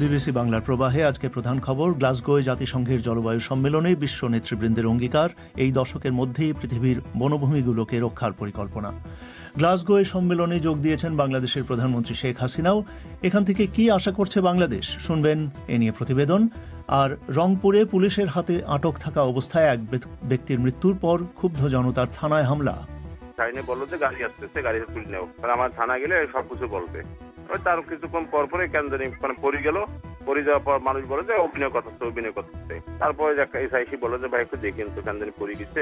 BBC বাংলার প্রবাহে আজকে প্রধান খবর, গ্লাসগোয় জাতিসংঘের জলবায়ু সম্মেলনে বিশ্ব নেতৃবৃন্দের অঙ্গীকার, এই দশকের মধ্যেই পৃথিবীর বনভূমিগুলোকে রক্ষার পরিকল্পনা। গ্লাসগোয় সম্মেলনে যোগ দিয়েছেন বাংলাদেশের প্রধানমন্ত্রী শেখ হাসিনাও। এখান থেকে কি আশা করছে বাংলাদেশ, শুনবেন এ নিয়ে প্রতিবেদন। আর রংপুরে পুলিশের হাতে আটক থাকা অবস্থায় এক ব্যক্তির মৃত্যুর পর ক্ষুব্ধ জনতার থানায় হামলা। বললো যে গাড়ি আসতেছে, গাড়ি তুলে নেও, আমার থানা গেলে সবকিছু বলবে। তার কিছুক্ষণ পর পরে কেন জানি পড়ে গেল, পড়ে যাওয়ার পর মানুষ বলে যে অভিনয় করতেছে। তারপরে এসআইসি বলে যে ভাই একটু দেখেন তো, কেন জানি পড়ে গেছে,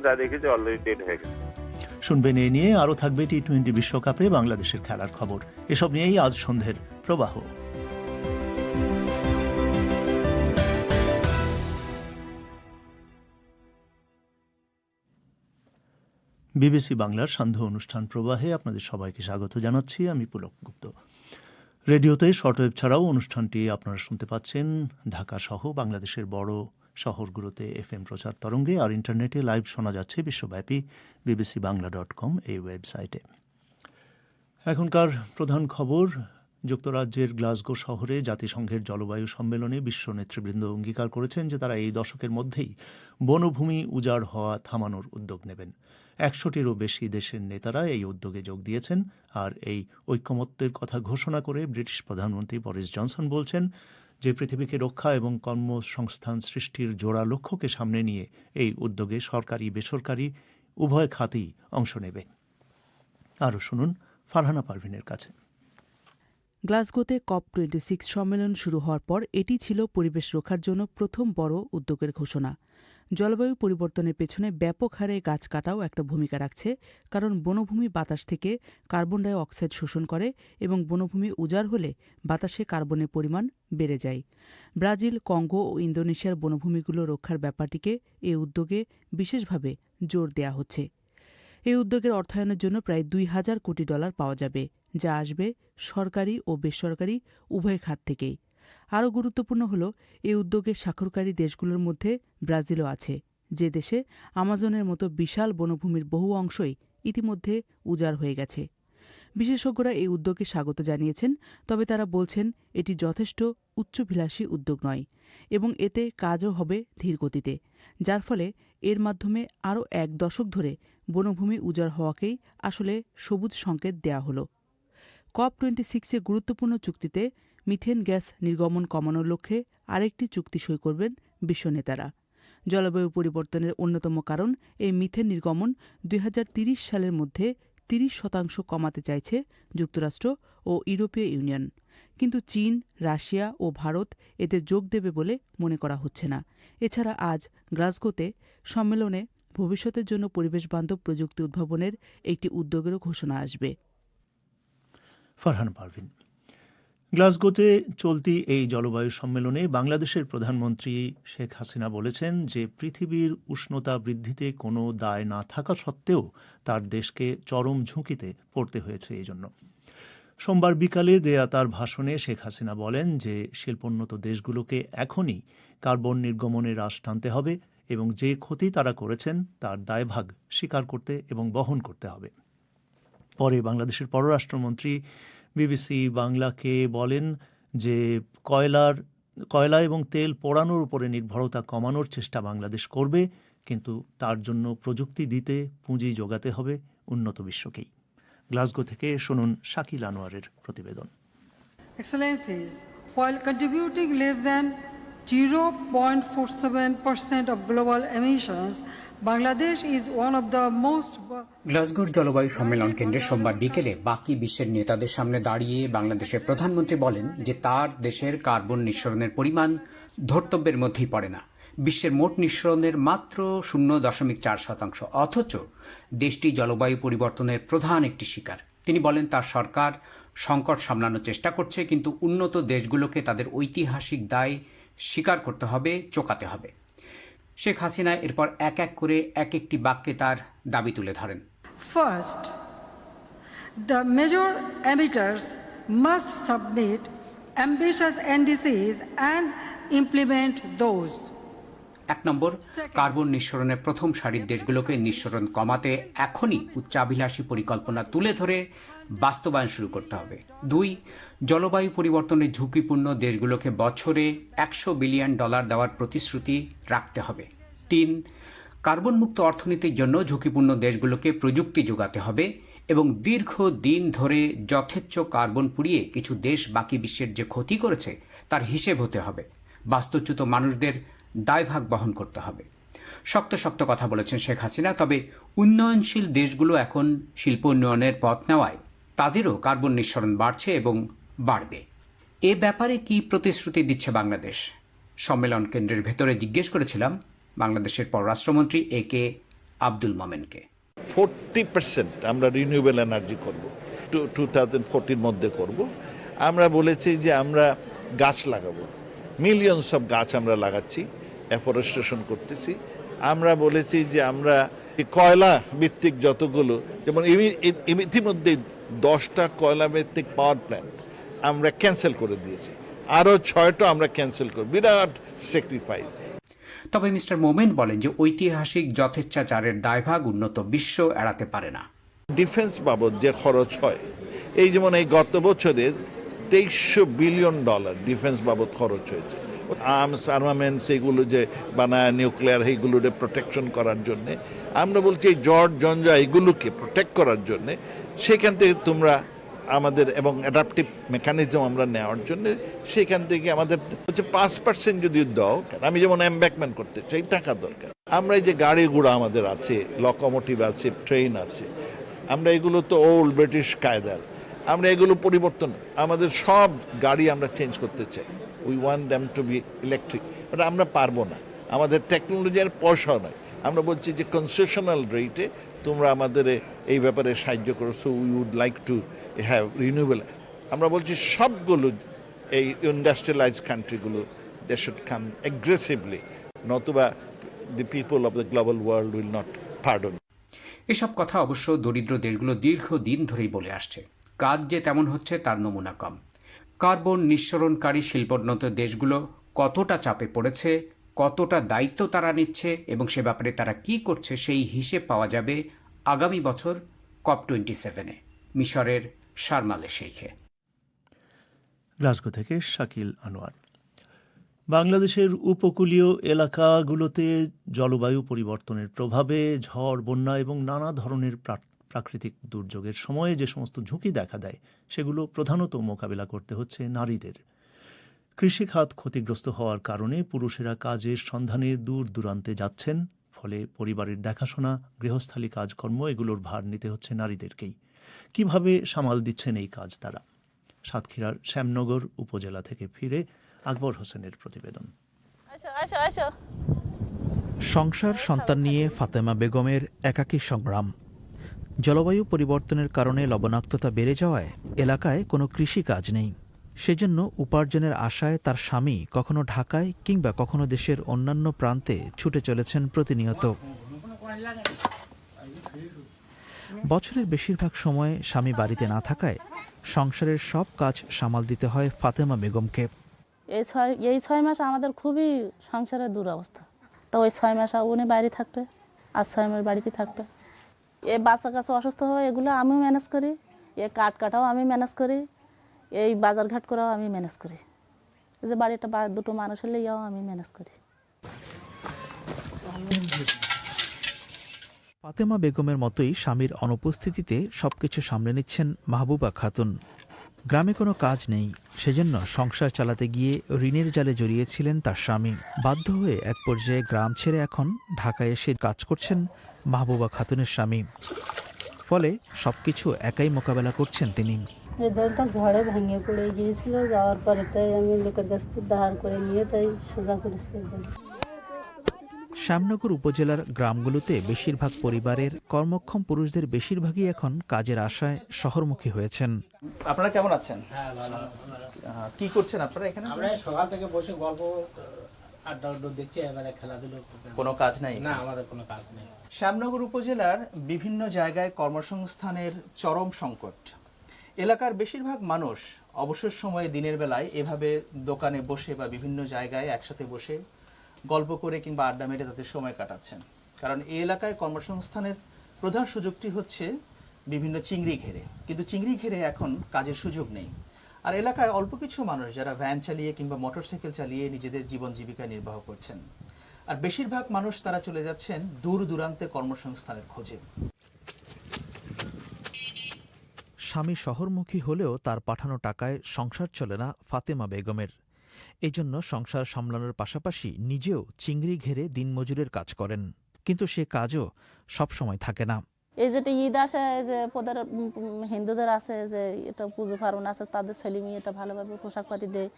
যা দেখি যে অলরেডি ডেড হয়ে গেছে। শুনবেন এ নিয়ে, আরও থাকবে টি-20 বিশ্বকাপে বাংলাদেশের খেলার খবর। এসব নিয়েই আজ সন্ধ্যের প্রবাহ। বিবিসি বাংলার সান্ধ্য অনুষ্ঠান প্রবাহে আপনাদের সবাইকে স্বাগত জানাচ্ছি। আমি পুলক গুপ্ত। রেডিওতে শর্টওয়েভ ছাড়াও অনুষ্ঠানটি আপনারা শুনতে পাচ্ছেন ঢাকা সহ বাংলাদেশের বড় শহরগুলোতে FM প্রচার তরঙ্গে, আর ইন্টারনেটে লাইভ শোনা যাচ্ছে বিশ্বব্যাপী bbcbangla.com এই ওয়েবসাইটে। এখনকার প্রধান খবর, যুক্তরাজ্যের গ্লাসগো শহরে জাতিসংঘের জলবায়ু সম্মেলনে বিশ্ব নেতৃবৃন্দ অঙ্গীকার করেছেন যে তারা এই দশকের মধ্যেই বনভূমি উজাড় হওয়া থামানোর উদ্যোগ নেবেন। 100টিরও বেশি দেশের নেতারা এই উদ্যোগে যোগ দিয়েছেন। আর এই ঐকমত্যের কথা ঘোষণা করে ব্রিটিশ প্রধানমন্ত্রী বরিস জনসন বলছেন যে পৃথিবীকে রক্ষা এবং কর্মসংস্থান সৃষ্টির জোড়া লক্ষ্যকে সামনে নিয়ে এই উদ্যোগে সরকারি বেসরকারি উভয় খাতেই অংশ নেবে। আরও শুনুন ফারহানা পারভিনের কাছে। গ্লাসগোতে COP26 সম্মেলন শুরু হওয়ার পর এটি ছিল পরিবেশ রক্ষার জন্য প্রথম বড় উদ্যোগের ঘোষণা। জলবায়ু পরিবর্তনের পেছনে ব্যাপক হারে গাছ কাটাও একটা ভূমিকা রাখছে, কারণ বনভূমি বাতাস থেকে কার্বন ডাই অক্সাইড শোষণ করে এবং বনভূমি উজাড় হলে বাতাসে কার্বনের পরিমাণ বেড়ে যায়। ব্রাজিল, কঙ্গো ও ইন্দোনেশিয়ার বনভূমিগুলো রক্ষার ব্যাপারটিকে এই উদ্যোগে বিশেষভাবে জোর দেয়া হচ্ছে। এই উদ্যোগের অর্থায়নের জন্য প্রায় $2,000 কোটি পাওয়া যাবে, যা আসবে সরকারি ও বেসরকারি উভয় খাত থেকেই। আরও গুরুত্বপূর্ণ হল, এই উদ্যোগে স্বাক্ষরকারী দেশগুলোর মধ্যে ব্রাজিলও আছে, যে দেশে আমাজনের মতো বিশাল বনভূমির বহু অংশই ইতিমধ্যে উজাড় হয়ে গেছে। বিশেষজ্ঞরা এই উদ্যোগে স্বাগত জানিয়েছেন, তবে তারা বলছেন এটি যথেষ্ট উচ্চাভিলাষী উদ্যোগ নয় এবং এতে কাজও হবে ধীরগতিতে, যার ফলে এর মাধ্যমে আরও 1 দশক ধরে বনভূমি উজাড় হওয়াকেই আসলে সবুজ সংকেত দেয়া হল। COP26-এ গুরুত্বপূর্ণ চুক্তিতে মিথেন গ্যাস নির্গমন কমানোর লক্ষ্যে আরেকটি চুক্তি সই করবেন বিশ্ব নেতারা। জলবায়ু পরিবর্তনের অন্যতম কারণ এই মিথেন নির্গমন 2030 সালের মধ্যে 30% কমাতে চাইছে যুক্তরাষ্ট্র ও ইউরোপীয় ইউনিয়ন, কিন্তু চীন, রাশিয়া ও ভারত এতে যোগ দেবে বলে মনে করা হচ্ছে না। এছাড়া আজ গ্লাসগোতে সম্মেলনে ভবিষ্যতের জন্য পরিবেশবান্ধব প্রযুক্তি উদ্ভাবনের একটি উদ্যোগেরও ঘোষণা আসবে। ফারহান পারভিন। গ্লাসগোতে চলতি এই জলবায়ু সম্মেলনে বাংলাদেশের প্রধানমন্ত্রী শেখ হাসিনা বলেছেন যে পৃথিবীর উষ্ণতা বৃদ্ধিতে কোনো দায় না থাকা সত্ত্বেও তার দেশকে চরম ঝুঁকিতে পড়তে হয়েছে এই জন্য। সোমবার বিকালে দেয়া তার ভাষণে শেখ হাসিনা বলেন যে শিল্পোন্নত দেশগুলোকে এখনই কার্বন নির্গমনে হ্রাস টানতে হবে এবং যে ক্ষতি তারা করেছেন তার দায়ভাগ স্বীকার করতে এবং বহন করতে হবে। পরে বাংলাদেশের পররাষ্ট্রমন্ত্রী বিবিসি বাংলাকে বলেন যে কয়লা এবং তেল পোড়ানোর উপরে নির্ভরতা কমানোর চেষ্টা বাংলাদেশ করবে, কিন্তু তার জন্য প্রযুক্তি দিতে পুঁজি যোগাতে হবে উন্নত বিশ্বকেই। গ্লাসগো থেকে শুনুন শাকিল আনোয়ারের প্রতিবেদন। Excellencies, while contributing less than 0.47% of global emissions, Bangladesh is one of the most... গ্লাসগোর জলবায়ু সম্মেলন কেন্দ্রে সোমবার বিকেলে বাকি বিশ্বের নেতাদের সামনে দাঁড়িয়ে বাংলাদেশের প্রধানমন্ত্রী বলেন যে তার দেশের কার্বন নিঃসরণের পরিমাণ ধর্তব্যের মধ্যেই পড়ে না। বিশ্বের মোট নিঃসরণের মাত্র 0.4%, অথচ দেশটি জলবায়ু পরিবর্তনের প্রধান একটি শিকার। তিনি বলেন তার সরকার সংকট সামলানোর চেষ্টা করছে, কিন্তু উন্নত দেশগুলোকে তাদের ঐতিহাসিক দায় স্বীকার করতে হবে, চোকাতে হবে। শেখ হাসিনা এরপর এক এক করে এক একটি বাক্যে তার দাবি তুলে ধরেন। First, the major emitters must submit ambitious NDCs and implement those. এক নম্বর, কার্বন নিঃসরণের প্রথম সারির দেশগুলোকে নিঃসরণ কমাতে এখনই উচ্চাভিলাষী পরিকল্পনা তুলে ধরে বাস্তবায়ন শুরু করতে হবে। 2, জলবায়ু পরিবর্তনের ঝুঁকিপূর্ণ দেশগুলোকে বছরে $100 বিলিয়ন দেওয়ার প্রতিশ্রুতি রাখতে হবে। 3, কার্বনমুক্ত অর্থনীতির জন্য ঝুঁকিপূর্ণ দেশগুলোকে প্রযুক্তি যোগাতে হবে এবং দীর্ঘদিন ধরে যথেচ্ছ কার্বন পুড়িয়ে কিছু দেশ বাকি বিশ্বের যে ক্ষতি করেছে তার হিসেব হতে হবে। বাস্তুচ্যুত মানুষদের দায়ভাগ বহন করতে হবে। শক্ত শক্ত কথা বলেছেন শেখ হাসিনা। তবে উন্নয়নশীল দেশগুলো এখন শিল্প উন্নয়নের পথ নেওয়ায় তাদেরও কার্বন নিঃসরণ বাড়ছে এবং বাড়বে। এ ব্যাপারে কি প্রতিশ্রুতি দিচ্ছে বাংলাদেশ? সম্মেলন কেন্দ্রের ভেতরে জিজ্ঞেস করেছিলাম বাংলাদেশের পররাষ্ট্রমন্ত্রী AK আব্দুল মোমেনকে। 40% আমরা রিনিউয়েবল এনার্জি করব, 2014 মধ্যে করব। আমরা বলেছি যে আমরা গাছ লাগাবো, মিলিয়নস অফ গাছ আমরা লাগাচ্ছি, এফরেস্টেশন করতেছি। আমরা বলেছি যে আমরা কয়লা ভিত্তিক যতগুলো, যেমন ইতিমধ্যে 10টা কয়লা ভিত্তিক পাওয়ার প্ল্যান্ট আমরা ক্যান্সেল করে দিয়েছি, আরও 6টা আমরা ক্যান্সেল করব। বিরাট স্যাক্রিফাইস। তবে মিস্টার মোমেন বলেন যে ঐতিহাসিক যথেচ্ছাচারের দায়ভাগ উন্নত বিশ্ব এড়াতে পারে না। ডিফেন্স বাবদ যে খরচ হয়, এই যেমন এই গত বছরে $2300 বিলিয়ন ডিফেন্স বাবদ খরচ হয়েছে। আর্মস আর্মামেন্টস এগুলো যে বানায়, নিউক্লিয়ার এইগুলোর প্রোটেকশন করার জন্যে, আমরা বলছি এই জট জঞ্জা এগুলোকে প্রোটেক্ট করার জন্যে সেখান থেকে তোমরা আমাদের এবং অ্যাডাপটিভ মেকানিজম আমরা নেওয়ার জন্য সেখান থেকে আমাদের হচ্ছে 5% যদি দাও, আমি যেমন এমব্যাকমেন্ট করতে চাই, টাকা দরকার। আমরা এই যে গাড়ি ঘোড়া আমাদের আছে, লকোমোটিভ আছে, ট্রেন আছে, আমরা এগুলো তো ওল্ড ব্রিটিশ কায়দার, আমরা এগুলো পরিবর্তন, আমাদের সব গাড়ি আমরা চেঞ্জ করতে চাই। We want them to be electric, but আমরা পারবো না, আমাদের টেকনোলজির পয়সা নয়। আমরা বলছি যে কনসেশনাল রেটে তোমরা আমাদের এই ব্যাপারে সাহায্য করো। So we would like to have renewable. আমরা বলছি সবগুলো এই ইন্ডাস্ট্রিয়ালাইজ কান্ট্রিগুলো দে শুড কাম অ্যাগ্রেসিভলি, নতুবা the people of the global world will not pardon. এসব কথা অবশ্য দরিদ্র দেশগুলো দীর্ঘদিন ধরেই বলে আসছে। কাজ যে তেমন হচ্ছে তার নমুনা কম। কার্বন নিঃসরণকারী শিল্পোন্নত দেশগুলো কতটা চাপে পড়েছে, কতটা দায়িত্ব তারা নিচ্ছে এবং সে ব্যাপারে তারা কি করছে সেই হিসেব পাওয়া যাবে আগামী বছর COP27-এ মিশরের শার্ম আল শেইখে। গ্লাসগো থেকে শাকিল আনোয়ার। বাংলাদেশের উপকূলীয় এলাকাগুলোতে জলবায়ু পরিবর্তনের প্রভাবে ঝড়, বন্যা এবং নানা ধরনের প্রাকৃতিক দুর্যোগের সময়ে যে সমস্ত ঝুঁকি দেখা দেয় সেগুলো প্রধানত মোকাবিলা করতে হচ্ছে নারীদের। কৃষিখাত ক্ষতিগ্রস্ত হওয়ার কারণে পুরুষেরা কাজের সন্ধানে দূর দূরান্তে যাচ্ছেন, ফলে পরিবারের দেখাশোনা, গৃহস্থালী কাজকর্ম এগুলোর ভার নিতে হচ্ছে নারীদেরকেই। কিভাবে সামাল দিচ্ছেন এই কাজ তারা? সাতক্ষীরার শ্যামনগর উপজেলা থেকে ফিরে আকবর হোসেনের প্রতিবেদন। সংসার সন্তান নিয়ে ফাতেমা বেগমের একাকী সংগ্রাম। জলবায়ু পরিবর্তনের কারণে লবণাক্ততা বেড়ে যাওয়ায় এলাকায় কোনো কৃষি কাজ নেই। সেজন্য উপার্জনের আশায় তার স্বামী কখনো ঢাকায় কিংবা কখনো দেশের অন্যান্য প্রান্তে ছুটে চলেছেন প্রতিনিয়ত। বছরের বেশিরভাগ সময় স্বামী বাড়িতে না থাকায় সংসারের সব কাজ সামাল দিতে হয় ফাতেমা বেগমকে। এই 6 মাস আমাদের খুবই সংসারের দুরবস্থা। তো ওই 6 মাস উনি বাইরে থাকবে আর 6 মাস বাড়িতে থাকবে। এই বাচ্চা কাছে অসুস্থ হয়, এগুলো আমি ম্যানেজ করি। এই কাটাও আমি ম্যানেজ করি, এই বাজার ঘাট করাও আমি ম্যানেজ করি। এই যে বাড়িটা দুটো মানুষ হলে ইয়াও আমি ম্যানেজ করি। ফাতেমা বেগমের মতোই স্বামীর অনুপস্থিতিতে সবকিছু সামলে নিচ্ছেন মাহবুবা খাতুন। গ্রামে কোনো কাজ নেই, সেজন্য সংসার চালাতে গিয়ে ঋণের জালে জড়িয়েছিলেন তার স্বামী। বাধ্য হয়ে এক পর্যায়ে গ্রাম ছেড়ে এখন ঢাকায় এসে কাজ করছেন মাহবুবা খাতুনের স্বামী। ফলে সবকিছু একাই মোকাবেলা করছেন তিনি। এই দলটা ঝড়ে ভেঙে পড়ে গিয়েছিল, যাওয়ার পরে তাই আমি লোকের কাছ থেকে ধার করে নিয়ে তাই সোজা করেছি। শ্যামনগর উপজেলার গ্রামগুলোতে বেশিরভাগ পরিবারের কর্মক্ষম পুরুষদের বেশিরভাগই এখন কাজের আশায় শহরমুখী হয়েছেন। আপনারা কেমন আছেন? হ্যাঁ, ভালো। কি করছেন আপনারা এখানে? আমরা সকাল থেকে বসে গল্প আড্ডা দিচ্ছি, এবারে খেলাধুলো। কোনো কাজ নাই? না, আমাদের কোনো কাজ নেই। শ্যামনগর উপজেলার বিভিন্ন জায়গায় কর্মসংস্থানের চরম সংকট। এলাকার বেশিরভাগ মানুষ অবসর সময়ে দিনের বেলায় এভাবে দোকানে বসে বা বিভিন্ন জায়গায় একসাথে বসে গল্প করে কিংবা আড্ডা মেরে তাদের সময় কাটাচ্ছেন। কারণ এই এলাকায় কর্মসংস্থানের প্রধান সুযোগটি হচ্ছে বিভিন্ন চিংড়ি ঘেরে, কিন্তু চিংড়ি ঘেরে এখন কাজের সুযোগ নেই। আর এলাকায় অল্প কিছু মানুষ যারা ভ্যান চালিয়ে কিংবা মোটরসাইকেল চালিয়ে নিজেদের জীবন জীবিকা নির্বাহ করছেন, আর বেশিরভাগ মানুষ তারা চলে যাচ্ছেন দূর দূরান্তে কর্মসংস্থানের খোঁজে। স্বামী শহরমুখী হলেও তার পাঠানো টাকায় সংসার চলে না ফাতেমা বেগমের। এই জন্য সংসার সামলানোর পাশাপাশি নিজেও চিংড়ি ঘেরে দিনমজুরের কাজ করেন, কিন্তু সে কাজও সবসময় থাকে না। এই যেটা ঈদ আসে, যে পোদের হিন্দুদের আছে যে এটা পুজো পার্বণ আছে, তাদের ছেলে মেয়ে এটা ভালোভাবে পোশাক পাতি দেয়,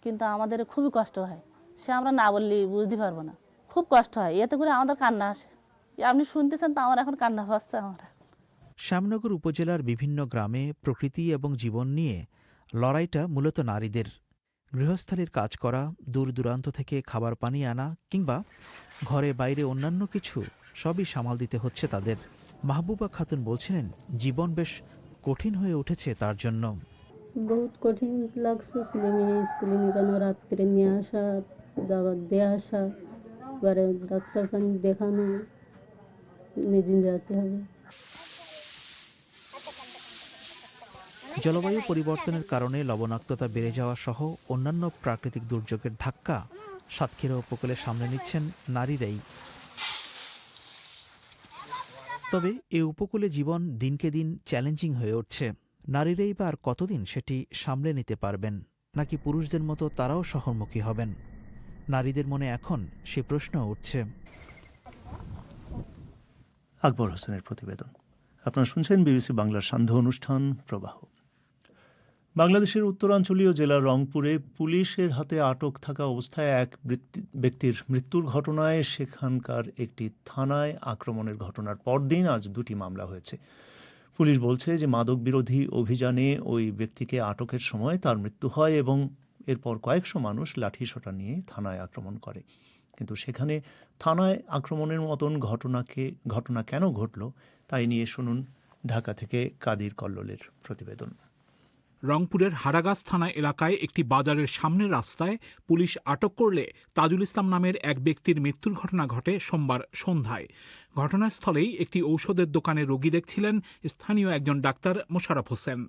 কিন্তু আমাদের খুবই কষ্ট হয়। সে আমরা না বললে বুঝতে পারবো না, খুব কষ্ট হয়। এতে করে আমাদের কান্না আসে। আপনি শুনতেছেন তো আমার এখন কান্না পাচ্ছে। আমরা শ্যামনগর উপজেলার বিভিন্ন গ্রামে প্রকৃতি এবং জীবন নিয়ে লড়াইটা মূলত নারীদের। গৃহস্থালির কাজ করা, দূর দূরান্ত থেকে খাবার পানি আনা কিংবা ঘরে বাইরে অন্যান্য কিছু সবই সামাল দিতে হচ্ছে তাদের। মাহবুবা খাতুন বলছিলেন, জীবন বেশ কঠিন হয়ে উঠেছে তার জন্য। বহুত কঠিন লাগছে, ছেলে মেয়ে স্কুলে নিকানো, রাত্রে নিয়ে আসা, দাবার দিয়ে আসা, এবারে ডাক্তার পানি দেখানো, নিজে যেতে হবে। জলবায়ু পরিবর্তনের কারণে লবণাক্ততা বেড়ে যাওয়া সহ অন্যান্য প্রাকৃতিক দুর্যোগের ধাক্কা সাতক্ষীরা উপকূলে সামলে নিচ্ছেন নারীরাই। তবে এ উপকূলে জীবন দিনকে দিন চ্যালেঞ্জিং হয়ে উঠছে। নারীরাই বা আর কতদিন সেটি সামলে নিতে পারবেন, নাকি পুরুষদের মতো তারাও শহরমুখী হবেন? নারীদের মনে এখন সে প্রশ্ন উঠছে। আকবর হোসেনের প্রতিবেদন। আপনারা শুনছেন বিবিসি বাংলার সান্ধ্য অনুষ্ঠান প্রবাহ। বাংলাদেশের উত্তরাঞ্চলীয় জেলা রংপুরে পুলিশের হাতে আটক থাকা অবস্থায় এক ব্যক্তির মৃত্যুর ঘটনায় সেখানকার একটি থানায় আক্রমণের ঘটনার পরদিন আজ দুটি মামলা হয়েছে। পুলিশ বলছে যে মাদক বিরোধী অভিযানে ওই ব্যক্তিকে আটকের সময় তার মৃত্যু হয় এবং এরপর কয়েকশো মানুষ লাঠিসোঁটা নিয়ে থানায় আক্রমণ করে। কিন্তু সেখানে থানায় আক্রমণের মতন ঘটনা কেন ঘটল তাই নিয়ে শুনুন ঢাকা থেকে কাদির কল্লোলের প্রতিবেদন। রংপুরের হারাগাছ থানা এলাকায় একটি বাজারের সামনের রাস্তায় পুলিশ আটক করলে তাজুল ইসলাম নামের এক ব্যক্তির মৃত্যুর ঘটনা ঘটে সোমবার সন্ধ্যায়। ঘটনাস্থলেই একটি ঔষধের দোকানে রোগী দেখছিলেন স্থানীয় একজন ডাক্তার মোশাররফ হোসেন।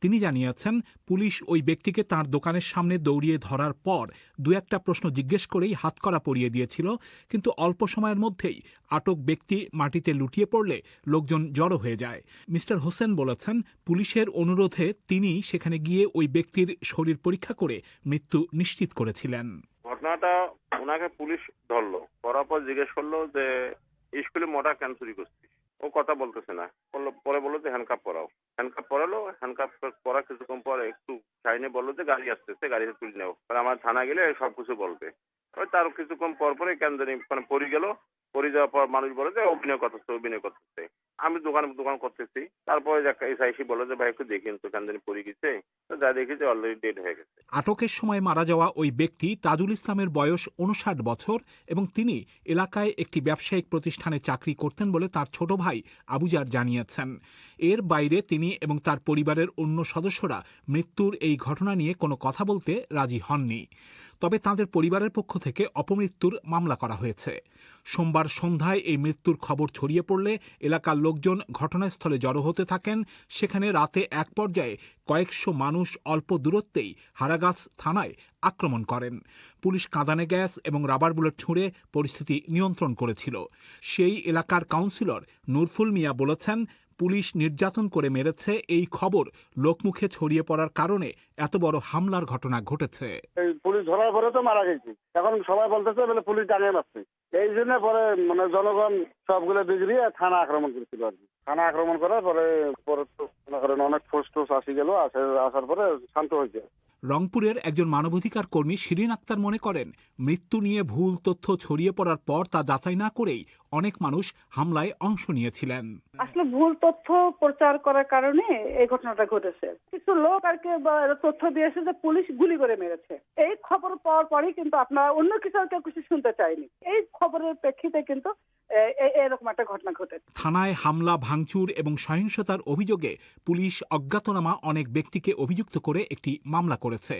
তিনি জানিয়েছেন, পুলিশ ওই ব্যক্তিকে তার দোকানের সামনে দৌড়িয়ে ধরার পর দু একটা প্রশ্ন জিজ্ঞেস করেই হাতকড়া পরিয়ে দিয়েছিল, কিন্তু অল্প সময়ের মধ্যেই আটক ব্যক্তি মাটিতে লুটিয়ে পড়লে লোকজন জড়ো হয়ে যায়। মিস্টার হোসেন বলেছেন, পুলিশের অনুরোধে তিনি সেখানে গিয়ে ওই ব্যক্তির শরীর পরীক্ষা করে মৃত্যু নিশ্চিত করেছিলেন। ঘটনাটা ওনাকে পুলিশ ধরলো, করার পর জিজ্ঞেস করলো যে স্কুলে মোটা কেন চুরি করছিস? ও কথা বলতেছে না। পরে বললো যে হ্যান্ডকাপ পরাও। হ্যান্ডকাপ পরালো। হ্যান্ডকাপ পরা কিছুক্ষণ পরে একটু সাইনে বললো যে গাড়ি আসতেছে, গাড়িতে তুলে নেও, আমার থানা গেলে সবকিছু বলবে। তার কিছুক্ষণ পরে কেন জানি পড়ে গেল। পড়ে যাওয়ার পর মানুষ বলে যে অভিনয় করতেছে। আমি দোকান করতেছি। তারপরে এসে বললো যে ভাই একটু দেখেন তো, কেন জানি পড়ে গেছে। যা দেখেছি অলরেডি ডেড হয়ে গেছে। আটকের সময় মারা যাওয়া ওই ব্যক্তি তাজুল ইসলামের বয়স 59 বছর এবং তিনি এলাকায় একটি ব্যবসায়িক প্রতিষ্ঠানে চাকরি করতেন বলে তার ছোট ভাই আবুজার জানিয়েছেন। এর বাইরে তিনি এবং তার পরিবারের অন্য সদস্যরা মৃত্যুর এই ঘটনা নিয়ে কোনো কথা বলতে রাজি হননি। তবে তাদের পরিবারের পক্ষ থেকে অপমৃত্যুর মামলা করা হয়েছে। সোমবার সন্ধ্যায় এই মৃত্যুর খবর ছড়িয়ে পড়লে এলাকার লোকজন ঘটনাস্থলে জড়ো হতে থাকেন। সেখানে রাতে এক পর্যায়ে কয়েকশো মানুষ অল্প দূরত্বেই হারাগাছ থানায় আক্রমণ করেন। পুলিশ কাঁদানে গ্যাস এবং রাবার বুলেট ছুঁড়ে পরিস্থিতি নিয়ন্ত্রণ করেছিল। সেই এলাকার কাউন্সিলর নুরফুল মিয়া বলেছেন, পুলিশ নির্যাতন করে মেরেছে, এই খবর লোকমুখে ছড়িয়ে পড়ার কারণে এত বড় হামলার ঘটনা ঘটেছে। পুলিশ ধরার পরে তো মারা গেছি, এখন সবাই বলতেছে বলে পুলিশ জানিয়ে মারছে। এই জন্য পরে জনগণ সবগুলো বিগড়িয়ে থানা আক্রমণ করেছিল আর কি। থানা আক্রমণ করার পরে অনেক ফোর্স টোস আসি গেল, আসার পরে শান্ত হয়েছে। রংপুরের একজন মানবাধিকার কর্মী শিরিন আক্তার মনে করেন, মৃত্যু নিয়ে ভুল তথ্য ছড়িয়ে পড়ার পর তা যাচাই না করেই অনেক মানুষ হামলায় অংশ নিয়েছিলেন। আসলে ভুল তথ্য প্রচার করার কারণে এই ঘটনাটা ঘটেছে। কিছু লোক আর কি তথ্য দিয়েছে যে পুলিশ গুলি করে মেরেছে। এই খবর পাওয়ার পরেই কিন্তু আপনারা অন্য কিছু শুনতে চাইনি। এই খবরের প্রেক্ষিতে কিন্তু এরকম একটা ঘটনা ঘটেছে। থানায় হামলা, ভাঙচুর এবং সহিংসতার অভিযোগে পুলিশ অজ্ঞাতনামা অনেক ব্যক্তিকে অভিযুক্ত করে একটি মামলা করেছে।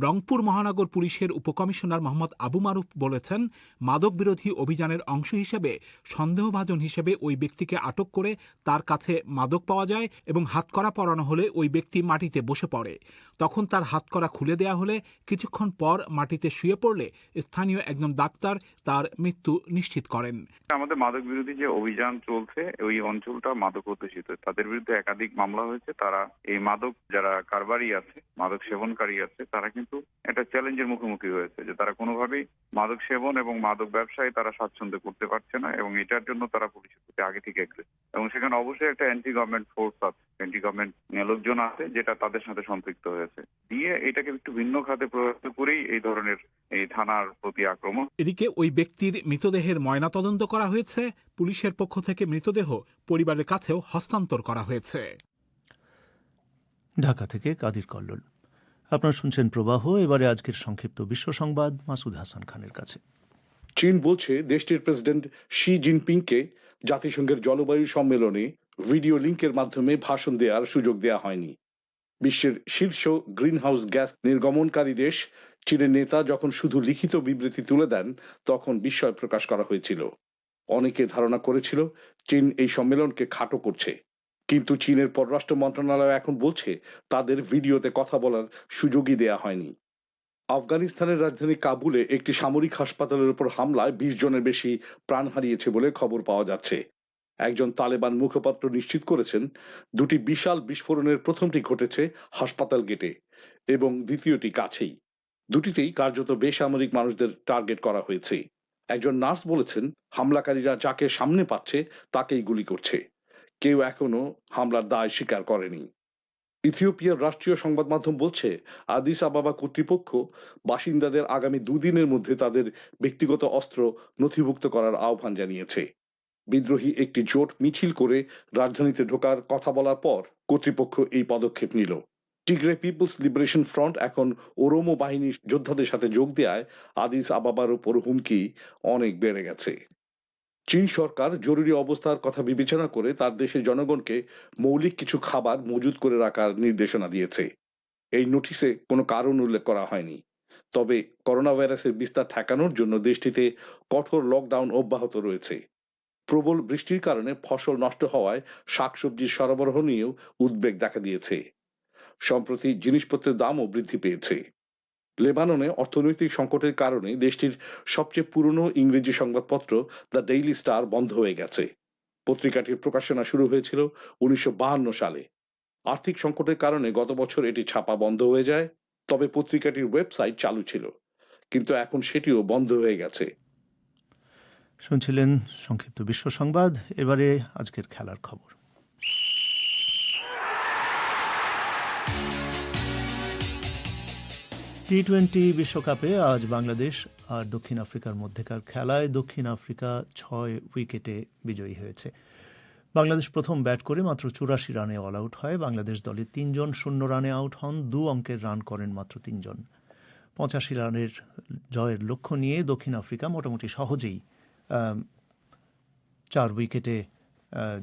রংপুর মহানগর পুলিশের উপকমিশনার মোহাম্মদ আবু মারুফ বলেছেন, মাদক বিরোধী অভিযানের অংশ হিসেবে সন্দেহভাজন হিসেবে ওই ব্যক্তিকে আটক করে তার কাছে মাদক পাওয়া যায় এবং হাতকড়া পরানো হলে ওই ব্যক্তি মাটিতে বসে পড়ে। তখন তার হাতকড়া খুলে দেয়া হলে কিছুক্ষণ পর মাটিতে শুয়ে পড়লে স্থানীয় একজন ডাক্তার তার মৃত্যু নিশ্চিত করেন। আমাদের মাদক বিরোধী যে অভিযান চলছে, ওই অঞ্চলটা মাদক অধ্যুষিত। তাদের বিরুদ্ধে একাধিক মামলা হয়েছে। তারা এই মাদক যারা কারবারি আছে, মাদক সেবনকারী আছে, তারা কিন্তু একটা চ্যালেঞ্জের মুখোমুখি হয়েছে যে তারা কোনোভাবেই মাদক সেবন এবং মাদক ব্যবসায় তারা স্বাচ্ছন্দ্য করতে পারছে না, এবং এটার জন্য তারা পুলিশের প্রতি আগে থেকে এগ্রেসিভ। এবং সেখানে অবশ্যই একটা অ্যান্টি গভর্নমেন্ট ফোর্স আছে, অ্যান্টি গভর্নমেন্ট লোকজন আছে যেটা তাদের সাথে সম্পৃক্ত হয়েছে। দিয়ে এটাকে একটু ভিন্ন খাতে প্রয়োগ করেই এই ধরনের এই থানার প্রতি আক্রমণ। এদিকে ওই ব্যক্তির মৃতদেহের ময়নাতদন্ত করা হয়েছে। পুলিশের পক্ষ থেকে মৃতদেহ পরিবারের কাছেও হস্তান্তর করা হয়েছে। ঢাকা থেকে কাদির কল্লোল। আপনারা শুনছেন প্রবাহ। এবারে আজকের সংক্ষিপ্ত বিশ্ব সংবাদ মাসুদ হাসান খানের কাছে। চীন বলছে দেশটির প্রেসিডেন্ট শি জিনপিংকে জাতিসংঘের জলবায়ু সম্মেলনে ভিডিও লিঙ্কের মাধ্যমে ভাষণ দেওয়ার সুযোগ দেওয়া হয়নি। বিশ্বের শীর্ষ গ্রিনহাউস গ্যাস নির্গমনকারী দেশ চীনের নেতা যখন শুধু লিখিত বিবৃতি তুলে দেন, তখন বিস্ময় প্রকাশ করা হয়েছিল। অনেকে ধারণা করেছিল চীন এই সম্মেলনকে খাটো করছে, কিন্তু চীনের পররাষ্ট্র মন্ত্রণালয় এখন বলছে তাদের ভিডিওতে কথা বলার সুযোগই দেয়া হয়নি। আফগানিস্তানের রাজধানী কাবুলে একটি সামরিক হাসপাতালের উপর হামলায় 20 জনের বেশি প্রাণ হারিয়েছে বলে খবর পাওয়া যাচ্ছে। একজন তালেবান মুখপাত্র নিশ্চিত করেছেন দুটি বিশাল বিস্ফোরণের প্রথমটি ঘটেছে হাসপাতাল গেটে এবং দ্বিতীয়টি কাছেই। দুটিতেই কার্যত বেসামরিক মানুষদের টার্গেট করা হয়েছে। একজন নার্স বলেছেন হামলাকারীরা যাকে সামনে পাচ্ছে তাকেই গুলি করছে। কেউ এখনো হামলার দায় স্বীকার করেনি। ইথিওপিয়ার রাষ্ট্রীয় সংবাদ মাধ্যম বলছে আদিস আবাবা কর্তৃপক্ষ বাসিন্দাদের আগামী 2 দিনের মধ্যে তাদের ব্যক্তিগত অস্ত্র নথিভুক্ত করার আহ্বান জানিয়েছে। বিদ্রোহী একটি জোট মিছিল করে রাজধানীতে ঢোকার কথা বলার পর কর্তৃপক্ষ এই পদক্ষেপ নিল। টিগ্রে পিপলস লিবারেশন ফ্রন্ট এখন ওরোমো বাহিনীর যোদ্ধাদের সাথে যোগ দেওয়ায় আদিস আবাবার উপর হুমকি অনেক বেড়ে গেছে। চীন সরকার জরুরি অবস্থার কথা বিবেচনা করে তার দেশের জনগণকে মৌলিক কিছু খাবার মজুত করে রাখার নির্দেশনা দিয়েছে। এই নোটিশে কোনো কারণ উল্লেখ করা হয়নি। তবে করোনা ভাইরাসের বিস্তার ঠেকানোর জন্য দেশটিতে কঠোর লকডাউন অব্যাহত রয়েছে। প্রবল বৃষ্টির কারণে ফসল নষ্ট হওয়ায় শাকসবজির সরবরাহ নিয়েও উদ্বেগ দেখা দিয়েছে। সম্প্রতি জিনিসপত্রের দামও বৃদ্ধি পেয়েছে। লেবাননে অর্থনৈতিক সংকটের কারণে দেশটির সবচেয়ে পুরনো ইংরেজি সংবাদপত্র দ্য ডেইলি স্টার বন্ধ হয়ে গেছে। পত্রিকাটির প্রকাশনা শুরু হয়েছিল 1952 সালে। আর্থিক সংকটের কারণে গত বছর এটি ছাপা বন্ধ হয়ে যায়। তবে পত্রিকাটির ওয়েবসাইট চালু ছিল, কিন্তু এখন সেটিও বন্ধ হয়ে গেছে। শুনছিলেন সংক্ষিপ্ত বিশ্ব সংবাদ। এবারে আজকের খেলার খবর। টি-20 বিশ্বকাপে আজ বাংলাদেশ আর দক্ষিণ আফ্রিকার মধ্যেকার খেলায় দক্ষিণ আফ্রিকা 6 উইকেটে বিজয়ী হয়েছে। বাংলাদেশ প্রথম ব্যাট করে মাত্র 84 রানে অল আউট হয়। বাংলাদেশ দলের 3 জন 0 রানে আউট হন। 2 অঙ্কের রান করেন মাত্র 3 জন। 85 রানের জয়ের লক্ষ্য নিয়ে দক্ষিণ আফ্রিকা মোটামুটি সহজেই 4 উইকেটে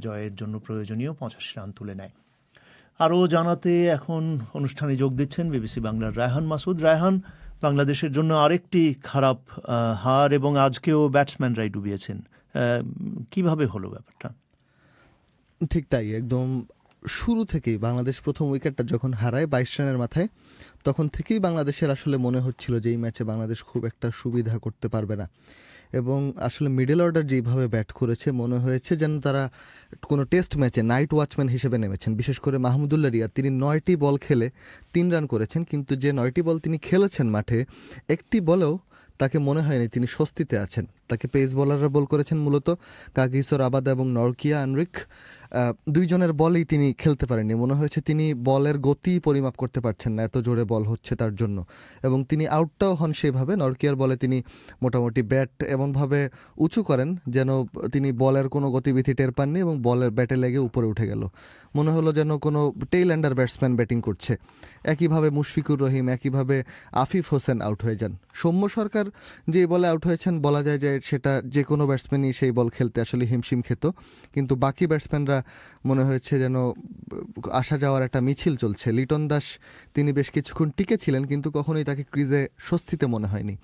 জয়ের জন্য প্রয়োজনীয় 85 রান তুলে নেয়। আরও জানাতে এখন অনুষ্ঠানে যোগ দিচ্ছেন বিবিসি বাংলার রায়হান মাসুদ। রায়হান, বাংলাদেশের জন্য আরেকটি খারাপ হার এবং আজকেও ব্যাটসম্যানরাই ডুবিয়েছেন। কিভাবে হলো ব্যাপারটা? ঠিক তাই, একদম শুরু থেকেই বাংলাদেশ প্রথম উইকেটটা যখন হারায় 22 রানের মাথায়, তখন থেকেই বাংলাদেশের আসলে মনে হচ্ছিল যে এই ম্যাচে বাংলাদেশ খুব একটা সুবিধা করতে পারবে না। এবং আসলে মিডল অর্ডার যেভাবে ব্যাট করেছে মনে হয়েছে যেন তারা কোনো টেস্ট ম্যাচে নাইট ওয়াচম্যান হিসেবে নেমেছেন। বিশেষ করে মাহমুদুল্লাহ রিয়াদ, তিনি 9টি বল খেলে 3 রান করেছেন, কিন্তু যে 9টি বল তিনি খেলেছেন মাঠে একটি বলেও তাকে মনে হয়নি তিনি স্বস্তিতে আছেন। তাকে পেস বোলাররা বল করেছেন মূলত কাগিসো রাবাদা এবং নরকিয়া আনরিক। 2 জনের বলেই তিনি খেলতে পারেননি। মনে হয়েছে তিনি বলের গতি পরিমাপ করতে পারছেন না, এত জোরে বল হচ্ছে তার জন্য। এবং তিনি আউটটাও হন সেভাবে। নরকিয়ার বলে তিনি মোটামুটি ব্যাট এমনভাবে উঁচু করেন যেন তিনি বলের কোনো গতিবিধি টের পাননি এবং বলের ব্যাটে লেগে উপরে উঠে গেল। মনে হলো যেন কোনো টেইল এন্ডার ব্যাটসম্যান ব্যাটিং করছে। একইভাবে মুশফিকুর রহিম, একইভাবে আফিফ হোসেন আউট হয়ে যান। সৌম্য সরকার যে বলে আউট হয়েছেন, বলা যায় যে সেটা যে কোনো ব্যাটসম্যানই সেই বল খেলতে আসলে হিমশিম খেত, কিন্তু বাকি ব্যাটসম্যানরা মনে হয়েছে যেন আসা যাওয়ার একটা মিছিল চলছে। লিটন দাস তিনি বেশ কিছুক্ষণ টিকে ছিলেন, কিন্তু কখনোই তাকে ক্রিজে স্বস্তিতে মনে হয়নি।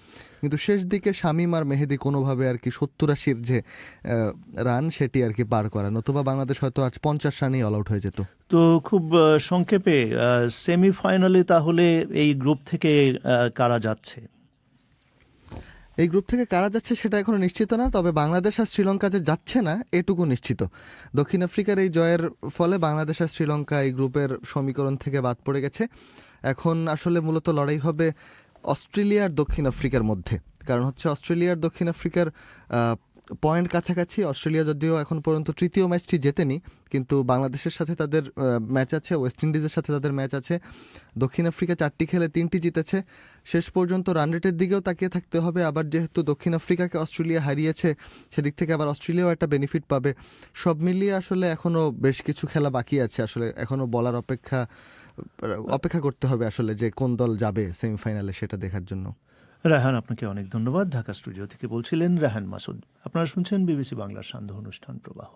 কিন্তু শেষ দিকে শামীম আর মেহেদী কোনোভাবে আর কি 70-80 যে রান সেটি আর কি পার করা, নতুবা বাংলাদেশ হয়তো আজ 50 রানেই অল আউট হয়ে যেত। তো খুব সংক্ষেপে সেমিফাইনালে তাহলে এই গ্রুপ থেকে কারা যাচ্ছে? এই গ্রুপ থেকে কারা যাচ্ছে সেটা এখনো নিশ্চিত না, তবে বাংলাদেশ আর শ্রীলঙ্কা যে যাচ্ছে না এটুকু নিশ্চিত। দক্ষিণ আফ্রিকার এই জয়ের ফলে বাংলাদেশ আর শ্রীলঙ্কা এই গ্রুপের সমীকরণ থেকে বাদ পড়ে গেছে। এখন আসলে মূলত লড়াই হবে অস্ট্রেলিয়া আর দক্ষিণ আফ্রিকার মধ্যে, কারণ হচ্ছে অস্ট্রেলিয়া আর দক্ষিণ আফ্রিকার পয়েন্ট কাছাকাছি। অস্ট্রেলিয়া যদিও এখন পর্যন্ত তৃতীয় ম্যাচটি জেতেনি, কিন্তু বাংলাদেশের সাথে তাদের ম্যাচ আছে, ওয়েস্ট ইন্ডিজের সাথে তাদের ম্যাচ আছে। দক্ষিণ আফ্রিকা 4টি খেলে 3টি জিতেছে। শেষ পর্যন্ত রান রেটের দিকেও তাকিয়ে থাকতে হবে। আবার যেহেতু দক্ষিণ আফ্রিকাকে অস্ট্রেলিয়া হারিয়েছে, সেদিক থেকে আবার অস্ট্রেলিয়াও একটা বেনিফিট পাবে। সব মিলিয়ে আসলে এখনও বেশ কিছু খেলা বাকি আছে। আসলে এখনও বলার অপেক্ষা করতে হবে আসলে যে কোন দল যাবে সেমিফাইনালে সেটা দেখার জন্য। রায়হান, আপনাকে অনেক ধন্যবাদ। ঢাকা স্টুডিও থেকে বলছিলেন রায়হান মাসুদ। আপনারা শুনছেন বিবিসি বাংলার সান্ধ্য অনুষ্ঠান প্রবাহ।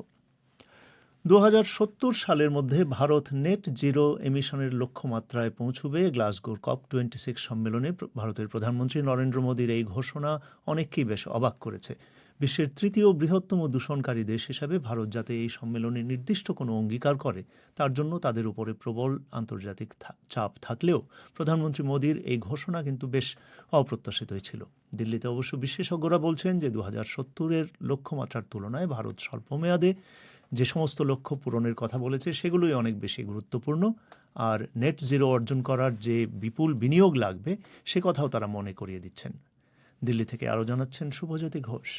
2070 সালের মধ্যে ভারত নেট জিরো এমিশনের লক্ষ্যমাত্রায় পৌঁছবে। গ্লাসগোর COP26 সম্মেলনে ভারতের প্রধানমন্ত্রী নরেন্দ্র মোদীর এই ঘোষণা অনেককেই বেশ অবাক করেছে। বিশ্বের তৃতীয় বৃহত্তম দূষণকারী দেশ হিসাবে ভারত যাতে এই সম্মেলনে নির্দিষ্ট কোনো অঙ্গীকার করে, তার জন্য তাদের উপরে প্রবল আন্তর্জাতিক চাপ থাকলেও প্রধানমন্ত্রী মোদীর এই ঘোষণা কিন্তু বেশ অপ্রত্যাশিতই ছিল। দিল্লিতে অবশ্য বিশেষজ্ঞরা বলছেন যে 2070-এর লক্ষ্যমাত্রার তুলনায় ভারত স্বল্পমেয়াদে যে সমস্ত লক্ষ্য পূরণের কথা বলেছে সেগুলোই অনেক বেশি গুরুত্বপূর্ণ, আর নেট জিরো অর্জন করার যে বিপুল বিনিয়োগ লাগবে সে কথাও তারা মনে করিয়ে দিচ্ছেন। দিল্লি থেকে আরও জানাচ্ছেন শুভজ্যোতি ঘোষ।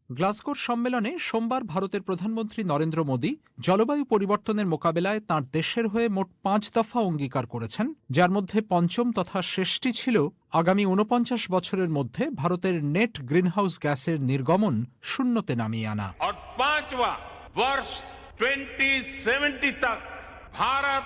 গ্লাসগোর সম্মেলনে সোমবার ভারতের প্রধানমন্ত্রী নরেন্দ্র মোদী জলবায়ু পরিবর্তনের মোকাবেলায় তাঁর দেশের হয়ে মোট 5 দফা অঙ্গীকার করেছেন, যার মধ্যে পঞ্চম তথা শেষটি ছিল আগামী 49 বছরের মধ্যে ভারতের নেট গ্রিনহাউস গ্যাসের নির্গমন শূন্যতে নামিয়ে আনা। और 5वां वर्ष 2070 तक भारत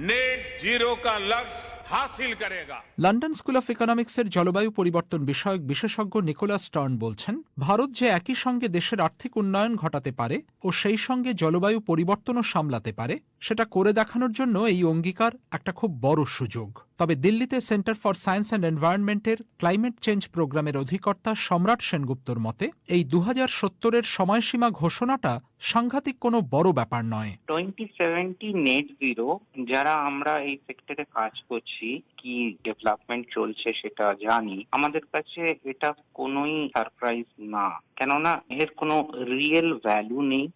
नेट जीरो का लक्ष्य हासिल करेगा। লন্ডন স্কুল অফ ইকোনমিক্সের জলবায়ু পরিবর্তন বিষয়ক বিশেষজ্ঞ নিকোলাস স্টার্ন বলছেন, ভারত যে একই সঙ্গে দেশের আর্থিক উন্নয়ন ঘটাতে পারে ও সেই সঙ্গে জলবায়ু পরিবর্তনও সামলাতে পারে, সেটা করে দেখানোর জন্য এই অঙ্গীকার একটা খুব বড় সুযোগ। তবে দিল্লিতে সেন্টার ফর সায়েন্স অ্যান্ড এনভায়রনমেন্টের ক্লাইমেট চেঞ্জ প্রোগ্রামের অধিকর্তা সম্রাট সেনগুপ্তর মতে এই 2070-এর সময়সীমা ঘোষণাটা সাংঘাতিক কোনো বড় ব্যাপার নয়। 2070 নেট জিরো, যারা আমরা এই সেক্টরে কাজ করছি, কি ডেভেলপমেন্ট চলছে সেটা জানি, আমাদের কাছে এটা কোনোই সারপ্রাইজ না, কেননা এর কোনো রিয়েল ভ্যালু নেই।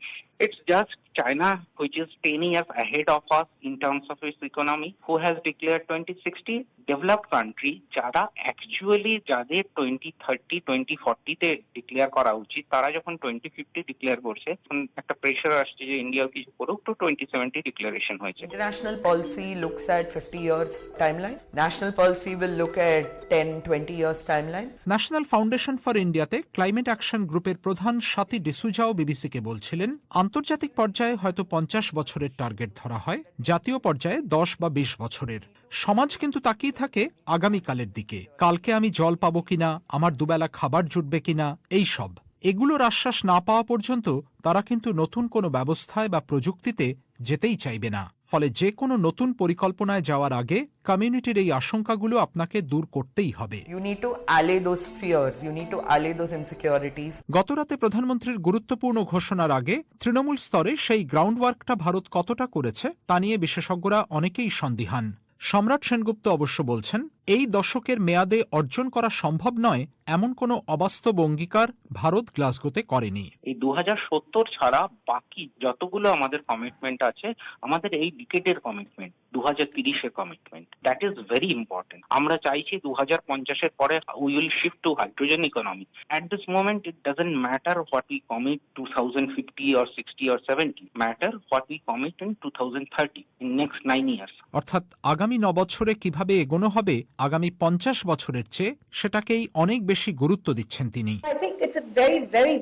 It's just China, which is 10 years ahead of us in terms of its economy, who has declared 2060. Developed country, যারা অ্যাকচুয়ালি যাদের 2030, 2040-তে ডিক্লেয়ার করা উচিত, তারা যখন 2050 ডিক্লেয়ার করছে, তখন একটা প্রেশার আসছে যে ইন্ডিয়াও কিছু করুক, তো 2070 ডিক্লারেশন হয়েছে। International policy looks at 50 years timeline. National policy will look at 10-20 years timeline. National foundation for ইন্ডিয়াতে ক্লাইমেট অ্যাকশন গ্রুপের প্রধান স্বাতী ডিসুজাও বিবিসিকে বলছিলেন, আন্তর্জাতিক পর্যায়ে হয়তো 50 বছরের টার্গেট ধরা হয়, জাতীয় পর্যায়ে 10 বা 20 বছরের। সমাজ কিন্তু তাকিয়ে থাকে আগামীকালের দিকে, কালকে আমি জল পাবো কিনা, আমার দুবেলা খাবার জুটবে কিনা, এই সব। এগুলোর আশ্বাস না পাওয়া পর্যন্ত তারা কিন্তু নতুন কোনো ব্যবস্থায় বা প্রযুক্তিতে যেতেই চাইবে না। ফলে যে কোনো নতুন পরিকল্পনায় যাওয়ার আগে কমিউনিটির এই আশঙ্কাগুলো আপনাকে দূর করতেই হবে। You need to allay those fears, you need to allay those insecurities. গতরাতে প্রধানমন্ত্রীর গুরুত্বপূর্ণ ঘোষণার আগে তৃণমূল স্তরে সেই গ্রাউন্ড ওয়ার্কটা ভারত কতটা করেছে তা নিয়ে বিশেষজ্ঞরা অনেকেই সন্দিহান। সম্রাট সেনগুপ্ত অবশ্য বলছেন, এই দশকের মেয়াদে অর্জন করা সম্ভব নয় এমন কোনো অবাস্তব অঙ্গীকার ভারত গ্লাসগোতে করেনি। এই 2070 ছাড়া বাকি যতগুলো আমাদের কমিটমেন্ট আছে, আমাদের এই ডিকেডের কমিটমেন্ট, 2030-এর commitment, that is very important. আমরা চাইছি 2050-এর পরে we will shift to hydrogen economy. At this moment it doesn't matter what we commit 2050 or 60 or 70, matter what we commit in 2030, in next 9 years। অর্থাৎ আগামী 9 বছরে কিভাবে এগোনো হবে আগামী 50 বছরের চেয়ে, সেটাকেই অনেক বেশি গুরুত্ব দিচ্ছেন তিনি। I think it's a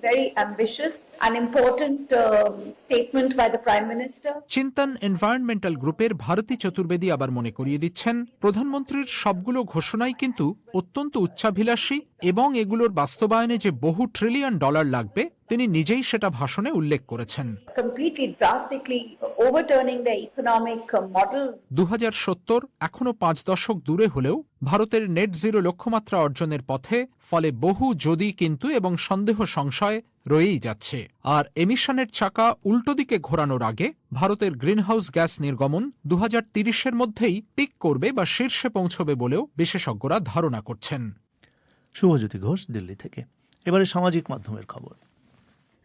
very ambitious and important statement by the Prime Minister. Chintan environmental গ্রুপের ভারতী চতুর্বেদী আবার মনে করিয়ে দিচ্ছেন, প্রধানমন্ত্রীর সবগুলো ঘোষণাই কিন্তু অত্যন্ত উচ্চাভিলাষী এবং এগুলোর বাস্তবায়নে যে বহু ট্রিলিয়ন ডলার লাগবে তিনি নিজেই সেটা ভাষণে উল্লেখ করেছেন। Completely drastically overturning the economic models. 2070 এখনো 5 দশক দূরে হলেও ভারতের নেট জিরো লক্ষ্যমাত্রা অর্জনের পথে, ফলে বহু যদি কিন্তু এবং সন্দেহ সংশয় রয়েই যাচ্ছে। আর এমিশনের চাকা উল্টো দিকে ঘোরানোর আগে ভারতের গ্রিনহাউস গ্যাস নির্গমন 2030-এর মধ্যেই পিক করবে বা শীর্ষে পৌঁছবে বলেও বিশেষজ্ঞরা ধারণা করছেন। শুভজ্যোতি ঘোষ, দিল্লি থেকে। এবারে সামাজিক মাধ্যমের খবর।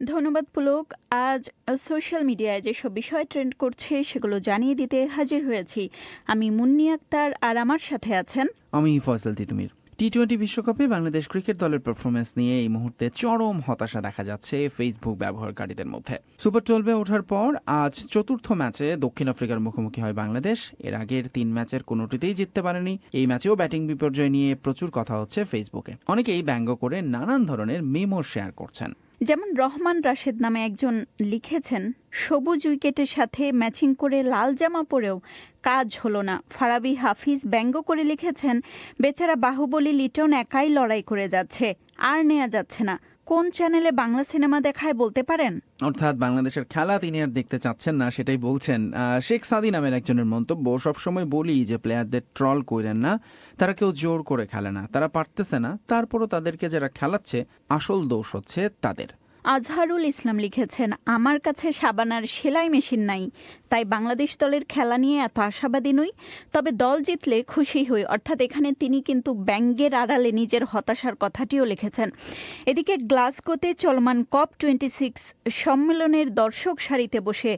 ধন্যবাদ পুলক। আজ সোশ্যাল মিডিয়ায় যেসব বিষয় ট্রেন্ড করছে সেগুলো জানিয়ে দিতে হাজির হয়েছি আমি মুন্নি আক্তার, আর আমার সাথে আছেন আমি ফয়সাল তিতুমির। টি-20 বিশ্বকাপে বাংলাদেশ ক্রিকেট দলের পারফরমেন্স নিয়ে এই মুহূর্তে চরম হতাশা দেখা যাচ্ছে ফেসবুক ব্যবহারকারীদের মধ্যে। সুপার 12-এ ওঠার পর আজ চতুর্থ ম্যাচে দক্ষিণ আফ্রিকার মুখোমুখি হয় বাংলাদেশ। এর আগের 3 ম্যাচের কোনোটিতেই জিততে পারেনি। এই ম্যাচেও ব্যাটিং বিপর্যয় নিয়ে প্রচুর কথা হচ্ছে ফেসবুকে। অনেকেই ব্যঙ্গ করে নানান ধরনের মেমো শেয়ার করছেন। যেমন রহমান রাশেদ নামে একজন লিখেছেন, সবুজ উইকেটের সাথে ম্যাচিং করে লাল জামা পরেও কাজ হলো না। ফারাবি হাফিজ ব্যঙ্গ করে লিখেছেন, বেচারা বাহুবলী লিটন একাই লড়াই করে যাচ্ছে, আর নেওয়া যাচ্ছে না। কোন চ্যানেলে বাংলা সিনেমা দেখায় বলতে পারেন? অর্থাৎ বাংলাদেশের খেলা তিনি আর দেখতে চাচ্ছেন না, সেটাই বলছেন। শেখ সাদি নামের একজনের মন্তব্য, সবসময় বলি যে প্লেয়ারদের ট্রল করেন না, তারা কেউ জোর করে খেলে না, তারা পারতেছে না, তারপরও তাদেরকে যারা খেলাচ্ছে আসল দোষ হচ্ছে তাদের। আজহারুল ইসলাম লিখেছেন, আমার কাছে সাবানার সেলাই মেশিন নাই, তাই বাংলাদেশ দলের খেলা নিয়ে এত আশাবাদী নই, তবে দল জিতলে খুশি হই। অর্থাৎ এখানে তিনি কিন্তু ব্যঙ্গের আড়ালে নিজের হতাশার কথাটিও লিখেছেন। এদিকে গ্লাসগোতে চলমান COP26 সম্মেলনের দর্শক সারিতে বসে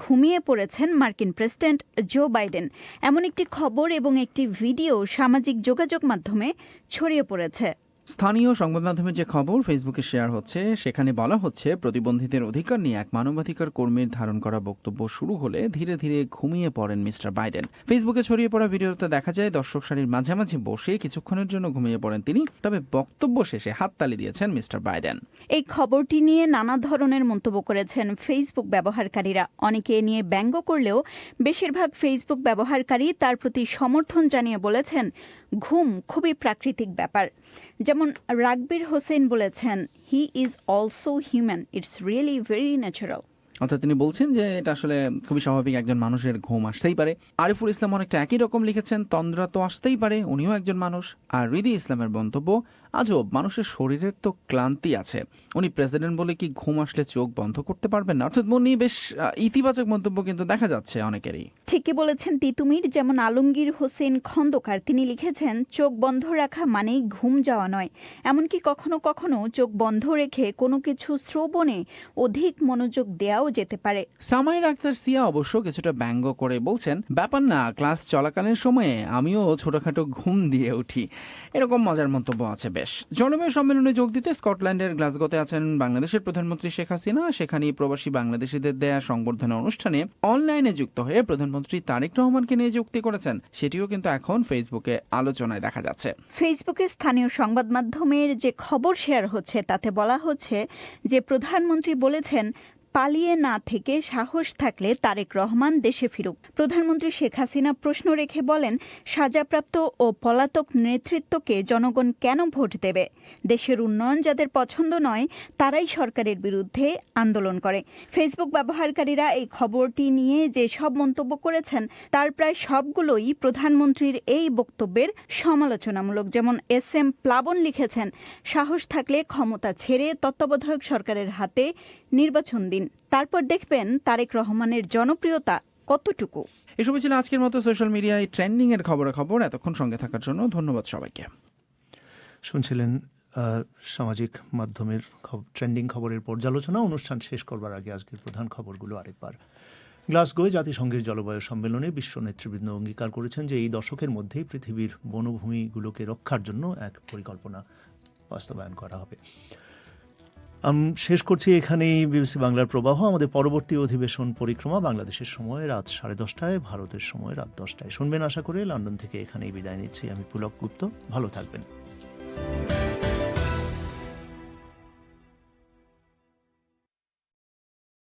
ঘুমিয়ে পড়েছেন মার্কিন প্রেসিডেন্ট জো বাইডেন। এমন একটি খবর এবং একটি ভিডিও সামাজিক যোগাযোগ মাধ্যমে ছড়িয়ে পড়েছে। স্থানীয় সংবাদ মাধ্যমের যে খবর ফেসবুকে শেয়ার হচ্ছে, সেখানে বলা হচ্ছে প্রতিবন্ধীদের অধিকার নিয়ে এক মানবাধিকার কর্মীর ধারণ করা বক্তব্য শুরু হলে ধীরে ধীরে ঘুমিয়ে পড়েন মিস্টার বাইডেন। ফেসবুকে ছড়িয়ে পড়া ভিডিওতে দেখা যায় দর্শক সারির মাঝামাঝি বসে কিছুক্ষণের জন্য ঘুমিয়ে পড়েন তিনি, তবে বক্তব্য শেষে হাততালি দিয়েছেন মিস্টার বাইডেন। এই খবরটি নিয়ে নানা ধরনের মন্তব্য করেছেন ফেসবুক ব্যবহারকারীরা। অনেকে এ নিয়ে ব্যঙ্গ করলেও বেশিরভাগ ফেসবুক ব্যবহারকারী তার প্রতি সমর্থন জানিয়ে বলেছেন, ঘুম খুবই প্রাকৃতিক ব্যাপার। যেমন রাগবীর হোসেন বলেছেন, he is also human, it's really very natural. অর্থাৎ তিনি বলছেন যে এটা আসলে খুবই স্বাভাবিক, একজন মানুষের ঘুম আসতেই পারে। আরিফুল ইসলাম অনেকটা একই রকম লিখেছেন, তন্দ্রা তো আসতেই পারে, উনিও একজন মানুষ। আর হৃদি ইসলামের মন্তব্য, আজব, মানুষের শরীরের তো ক্লান্তি আছে, উনি প্রেসিডেন্ট বলে কি ঘুম আসলে চোখ বন্ধ করতে পারবেন না? অর্থাৎ মনে বেশ ইতিবাচক মন্তব্য কিন্তু দেখা যাচ্ছে অনেকেরই। ঠিকই বলেছেন তিতুমির। যেমন আলমগীর হোসেন খন্দকার, তিনি লিখেছেন, চোখ বন্ধ রাখা মানেই ঘুম যাওয়া নয়, এমনকি কখনো কখনো চোখ বন্ধ রেখে কোনো কিছু শ্রবণে অধিক মনোযোগ দেওয়াও যেতে পারে। সামাইর আক্তার সিয়া অবশ্য কিছুটা ব্যঙ্গ করে বলছেন, ব্যাপার না, ক্লাস চলাকালীন সময়ে আমিও ছোটখাটো ঘুম দিয়ে উঠি। এরকম মজার মন্তব্য আছে বেশ। জলবায়ু সম্মেলনে যোগ দিতে স্কটল্যান্ডের গ্লাসগোতে আছেন বাংলাদেশের প্রধানমন্ত্রী শেখ হাসিনা। সেখানে প্রবাসী বাংলাদেশিদের দেয়া সংবর্ধনা অনুষ্ঠানে অনলাইনে যুক্ত হয়ে প্রধানমন্ত্রী তারেক রহমানকে নিয়ে যুক্তি করেছেন, সেটিও কিন্তু এখন ফেসবুকে আলোচনায় দেখা যাচ্ছে। ফেসবুকে স্থানীয় সংবাদ মাধ্যমের যে খবর শেয়ার হচ্ছে তাতে বলা হচ্ছে যে প্রধানমন্ত্রী বলেছেন, পালিয়ে না থেকে সাহস থাকলে তারেক রহমান দেশে ফিরুক। প্রধানমন্ত্রী শেখ হাসিনা প্রশ্ন রেখে বলেন, সাজাপ্রাপ্ত ও পলাতক নেতৃত্বকে জনগণ কেন ভোট দেবে? দেশের উন্নয়ন যাদের পছন্দ নয় তারাই সরকারের বিরুদ্ধে আন্দোলন করে। ফেসবুক ব্যবহারকারীরা এই খবরটি নিয়ে যে সব মন্তব্য করেছেন তার প্রায় সবগুলোই প্রধানমন্ত্রীর এই বক্তব্যের সমালোচনামূলক। যেমন SM প্লাবন লিখেছেন, সাহস থাকলে ক্ষমতা ছেড়ে তত্ত্বাবধায়ক সরকারের হাতে নির্বাচন দিন, তারপর দেখবেন তারেক রহমানের জনপ্রিয়তা কতটুকু। এসবই ছিল আজকের মতো সোশ্যাল মিডিয়ায় ট্রেন্ডিং এর খবর। এতক্ষণ সঙ্গে থাকার জন্য ধন্যবাদ সবাইকে। শুনছিলেন সামাজিক মাধ্যমের ট্রেন্ডিং খবরের পর্যালোচনা। অনুষ্ঠান শেষ করবার আগে আজকের প্রধান খবরগুলো আরেকবার। গ্লাসগোয় জাতিসংঘের জলবায়ু সম্মেলনে বিশ্ব নেতৃবৃন্দ অঙ্গীকার করেছেন যে এই দশকের মধ্যেই পৃথিবীর বনভূমিগুলোকে রক্ষার জন্য এক পরিকল্পনা বাস্তবায়ন করা হবে। শেষ করছি এখানেই বিবিসি বাংলার প্রবাহ। আমাদের পরবর্তী অধিবেশন পরিক্রমা বাংলাদেশের সময় রাত 10:30, ভারতের সময় রাত 10টায় শুনবেন আশা করে। লন্ডন থেকে এখানেই বিদায় নিচ্ছি আমি পুলক গুপ্ত। ভালো থাকবেন।